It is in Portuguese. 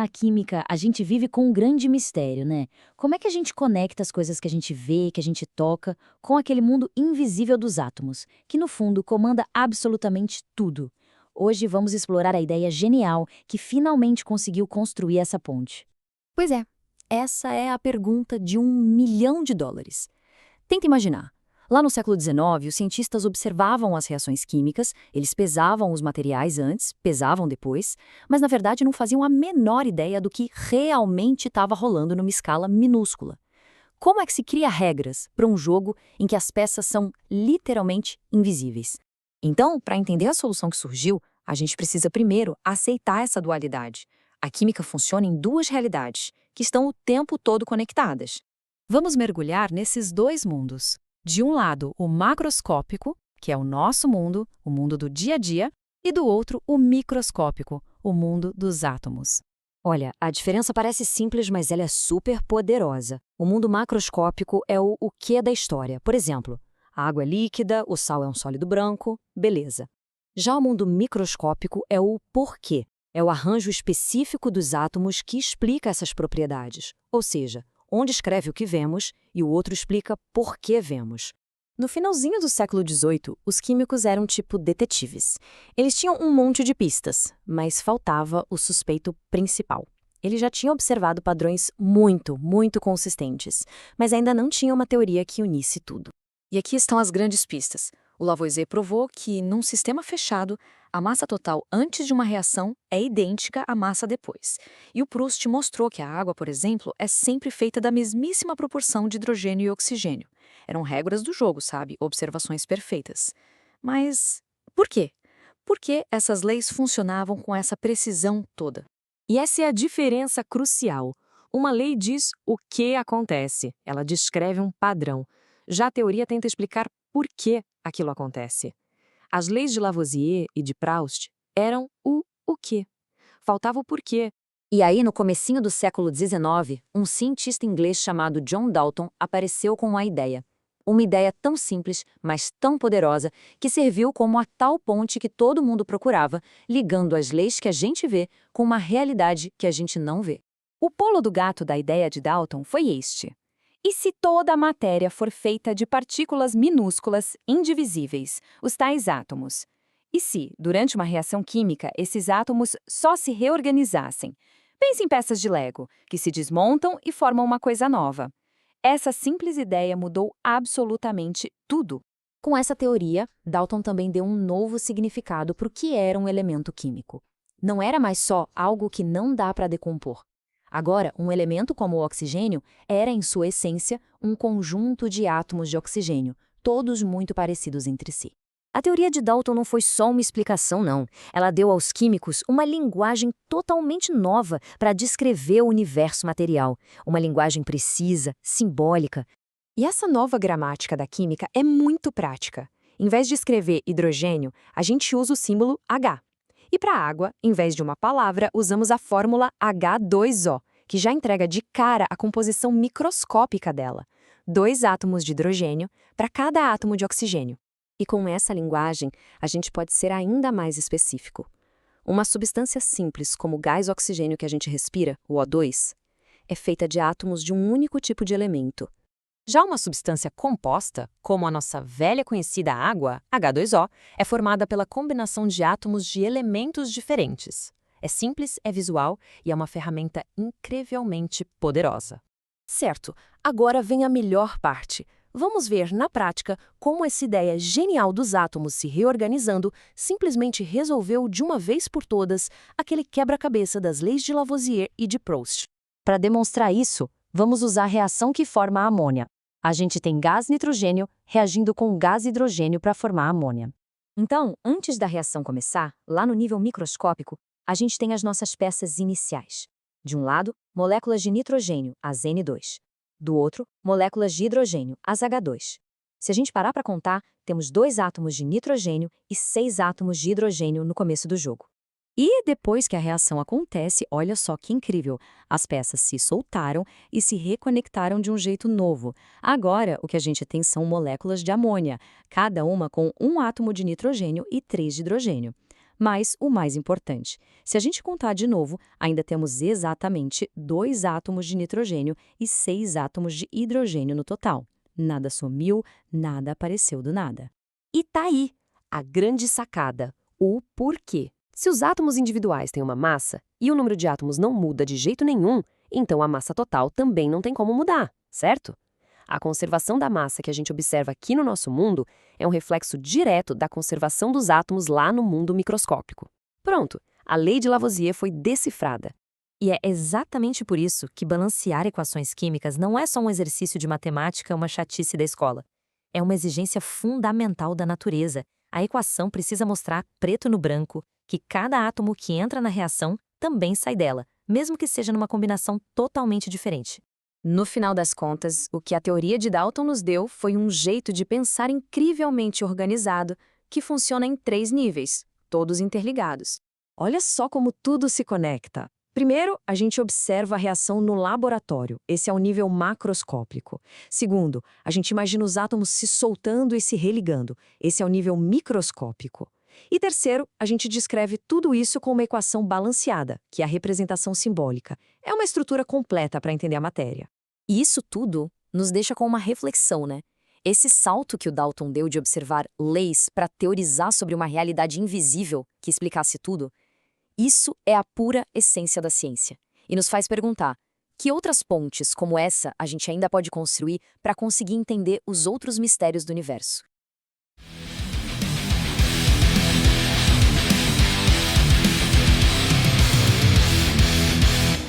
na química, a gente vive com um grande mistério, né? Como é que a gente conecta as coisas que a gente vê, que a gente toca, com aquele mundo invisível dos átomos, que no fundo comanda absolutamente tudo? Hoje vamos explorar a ideia genial que finalmente conseguiu construir essa ponte. Pois é, essa é a pergunta de US$ 1 milhão. Tenta imaginar. Lá no século XIX, os cientistas observavam as reações químicas, eles pesavam os materiais antes, pesavam depois, mas na verdade não faziam a menor ideia do que realmente estava rolando numa escala minúscula. Como é que se cria regras para um jogo em que as peças são literalmente invisíveis? Então, para entender a solução que surgiu, a gente precisa primeiro aceitar essa dualidade. A química funciona em duas realidades, que estão o tempo todo conectadas. Vamos mergulhar nesses dois mundos. De um lado, o macroscópico, que é o nosso mundo, o mundo do dia a dia, e do outro, o microscópico, o mundo dos átomos. Olha, a diferença parece simples, mas ela é super poderosa. O mundo macroscópico é o quê da história. Por exemplo, a água é líquida, o sal é um sólido branco, beleza. Já o mundo microscópico é o porquê. É o arranjo específico dos átomos que explica essas propriedades. Ou seja, onde escreve o que vemos e o outro explica por que vemos. No finalzinho do século XVIII, os químicos eram tipo detetives. Eles tinham um monte de pistas, mas faltava o suspeito principal. Ele já tinha observado padrões muito consistentes, mas ainda não tinha uma teoria que unisse tudo. E aqui estão as grandes pistas. O Lavoisier provou que, num sistema fechado, a massa total antes de uma reação é idêntica à massa depois. E o Proust mostrou que a água, por exemplo, é sempre feita da mesmíssima proporção de hidrogênio e oxigênio. Eram regras do jogo, sabe? Observações perfeitas. Mas por quê? Por que essas leis funcionavam com essa precisão toda? E essa é a diferença crucial. Uma lei diz o que acontece, ela descreve um padrão. Já a teoria tenta explicar por que aquilo acontece. As leis de Lavoisier e de Proust eram o quê. Faltava o porquê. E aí, no comecinho do século XIX, um cientista inglês chamado John Dalton apareceu com uma ideia. Uma ideia tão simples, mas tão poderosa, que serviu como a tal ponte que todo mundo procurava, ligando as leis que a gente vê com uma realidade que a gente não vê. O pulo do gato da ideia de Dalton foi este. E se toda a matéria for feita de partículas minúsculas, indivisíveis, os tais átomos? E se, durante uma reação química, esses átomos só se reorganizassem? Pense em peças de Lego, que se desmontam e formam uma coisa nova. Essa simples ideia mudou absolutamente tudo. Com essa teoria, Dalton também deu um novo significado para o que era um elemento químico. Não era mais só algo que não dá para decompor. Agora, um elemento como o oxigênio era, em sua essência, um conjunto de átomos de oxigênio, todos muito parecidos entre si. A teoria de Dalton não foi só uma explicação, não. Ela deu aos químicos uma linguagem totalmente nova para descrever o universo material. Uma linguagem precisa, simbólica. E essa nova gramática da química é muito prática. Em vez de escrever hidrogênio, a gente usa o símbolo H. E para água, em vez de uma palavra, usamos a fórmula H2O, que já entrega de cara a composição microscópica dela. 2 átomos de hidrogênio para cada átomo de oxigênio. E com essa linguagem, a gente pode ser ainda mais específico. Uma substância simples como o gás oxigênio que a gente respira, o O2, é feita de átomos de um único tipo de elemento. Já uma substância composta, como a nossa velha conhecida água, H2O, é formada pela combinação de átomos de elementos diferentes. É simples, é visual e é uma ferramenta incrivelmente poderosa. Certo, agora vem a melhor parte. Vamos ver, na prática, como essa ideia genial dos átomos se reorganizando simplesmente resolveu de uma vez por todas aquele quebra-cabeça das leis de Lavoisier e de Proust. Para demonstrar isso, vamos usar a reação que forma a amônia. A gente tem gás nitrogênio reagindo com gás hidrogênio para formar a amônia. Então, antes da reação começar, lá no nível microscópico, a gente tem as nossas peças iniciais. De um lado, moléculas de nitrogênio, as N2. Do outro, moléculas de hidrogênio, as H2. Se a gente parar para contar, temos 2 átomos de nitrogênio e 6 átomos de hidrogênio no começo do jogo. E depois que a reação acontece, olha só que incrível, as peças se soltaram e se reconectaram de um jeito novo. Agora, o que a gente tem são moléculas de amônia, cada uma com 1 átomo de nitrogênio e 3 de hidrogênio. Mas o mais importante, se a gente contar de novo, ainda temos exatamente 2 átomos de nitrogênio e 6 átomos de hidrogênio no total. Nada sumiu, nada apareceu do nada. E tá aí a grande sacada, o porquê. Se os átomos individuais têm uma massa e o número de átomos não muda de jeito nenhum, então a massa total também não tem como mudar, certo? A conservação da massa que a gente observa aqui no nosso mundo é um reflexo direto da conservação dos átomos lá no mundo microscópico. Pronto, a lei de Lavoisier foi decifrada. E é exatamente por isso que balancear equações químicas não é só um exercício de matemática, uma chatice da escola. É uma exigência fundamental da natureza. A equação precisa mostrar preto no branco que cada átomo que entra na reação também sai dela, mesmo que seja numa combinação totalmente diferente. No final das contas, o que a teoria de Dalton nos deu foi um jeito de pensar incrivelmente organizado que funciona em 3 níveis, todos interligados. Olha só como tudo se conecta. Primeiro, a gente observa a reação no laboratório. Esse é o nível macroscópico. Segundo, a gente imagina os átomos se soltando e se religando. Esse é o nível microscópico. E terceiro, a gente descreve tudo isso com uma equação balanceada, que é a representação simbólica. É uma estrutura completa para entender a matéria. E isso tudo nos deixa com uma reflexão, né? Esse salto que o Dalton deu de observar leis para teorizar sobre uma realidade invisível que explicasse tudo, isso é a pura essência da ciência. E nos faz perguntar, que outras pontes como essa a gente ainda pode construir para conseguir entender os outros mistérios do universo?